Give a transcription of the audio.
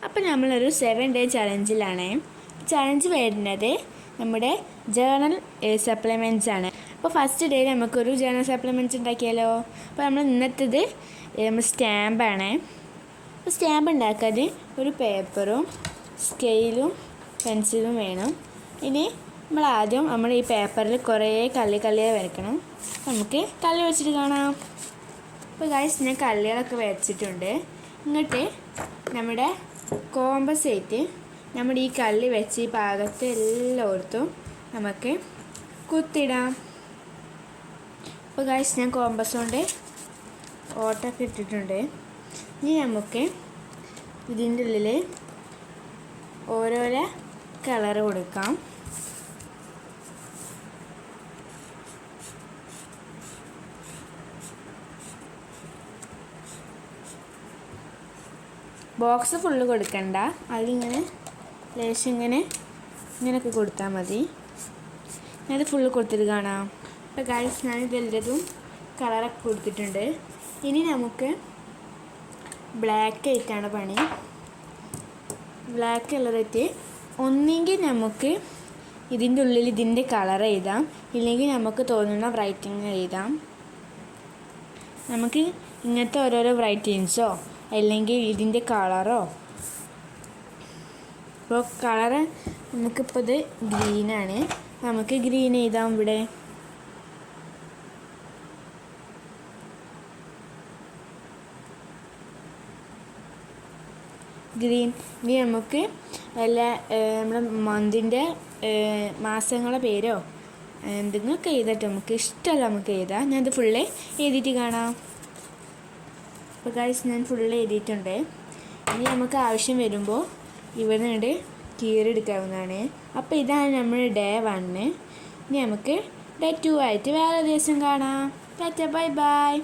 അപ്പോൾ നമ്മളൊരു 7 day ചലഞ്ചിലാണ്. Challenge വരുന്നത് നമ്മുടെ ജേണൽ സപ്ലിമെൻറ്റ്സ് ആണ്. അപ്പോൾ ഫസ്റ്റ് ഡേ നമുക്കൊരു ജേണൽ സപ്ലിമെൻറ്റ്സ് ഉണ്ടാക്കിയാലോ. അപ്പോൾ നമ്മൾ ഇന്നത്തേത് നമ്മൾ സ്റ്റാമ്പാണ്. അപ്പോൾ സ്റ്റാമ്പ് ഉണ്ടാക്കാൻ ഒരു പേപ്പറും സ്കെയിലും പെൻസിലും വേണം. ഇനി നമ്മൾ ആദ്യം ഈ പേപ്പറിൽ കുറേ കള്ളിയായി വരയ്ക്കണം. നമുക്ക് കല്ല് വെച്ചിട്ട് കാണാം. അപ്പോൾ ഗൈസ് ഞാൻ കല്ലുകളൊക്കെ വരച്ചിട്ടുണ്ട്. എന്നിട്ട് നമ്മുടെ കോമ്പസായിട്ട് നമ്മുടെ ഈ കല്ല് വെച്ച് ഈ ഭാഗത്ത് എല്ലായിടത്തും നമുക്ക് കുത്തിടാം. അപ്പോൾ ഗൈസ് ഞാൻ കോമ്പസ് കൊണ്ട് ഓട്ടൊക്കെ ഇട്ടിട്ടുണ്ട്. ഇനി നമുക്ക് ഇതിൻ്റെ ഉള്ളിൽ ഓരോരോ കളറ് കൊടുക്കാം. ബോക്സ് ഫുള്ള് കൊടുക്കണ്ട, അതിലിങ്ങനെ ലേശം ഇങ്ങനെയൊക്കെ കൊടുത്താൽ മതി. ഞാനത് ഫുള്ള് കൊടുത്തിട്ട് കാണാം. അപ്പോൾ ഗൈസ് ഞാനിതെല്ലതും കളറൊക്കെ കൊടുത്തിട്ടുണ്ട്. ഇനി നമുക്ക് ബ്ലാക്ക് ആയിട്ടാണ് പണി. ബ്ലാക്ക് കളറായിട്ട് ഒന്നെങ്കിൽ നമുക്ക് ഇതിൻ്റെ ഉള്ളിൽ ഇതിൻ്റെ കളർ എഴുതാം, ഇല്ലെങ്കിൽ നമുക്ക് തോന്നുന്ന റൈറ്റിങ് എഴുതാം. നമുക്ക് ഇങ്ങനത്തെ ഓരോരോ റൈറ്റിങ്സോ അല്ലെങ്കിൽ ഇതിൻ്റെ കളറോ. ഇപ്പോൾ കളറ് നമുക്കിപ്പോൾ ഇത് ഗ്രീനാണ്, നമുക്ക് ഗ്രീൻ എഴുതാം ഇവിടെ. ഗ്രീൻ. ഇനി നമുക്ക് എല്ലാ നമ്മുടെ മന്തിൻ്റെ മാസങ്ങളെ പേരോ എന്തെങ്കിലുമൊക്കെ എഴുതട്ടെ, നമുക്ക് ഇഷ്ടമല്ല നമുക്ക് എഴുതാം. ഞാനത് ഫുള്ള് എഴുതിയിട്ട് കാണാം. അപ്പോൾ ഗൈസ് ഞാൻ ഫുള്ള് എഴുതിയിട്ടുണ്ട്. ഇനി നമുക്ക് ആവശ്യം വരുമ്പോൾ ഇവിടെ നിന്ന് കീറിയെടുക്കാവുന്നതാണ്. അപ്പോൾ ഇതാണ് നമ്മുടെ ഡേ 1. ഇനി നമുക്ക് ഡേ 2 ആയിട്ട് വേറെ ദിവസം കാണാം. Tata, bye bye.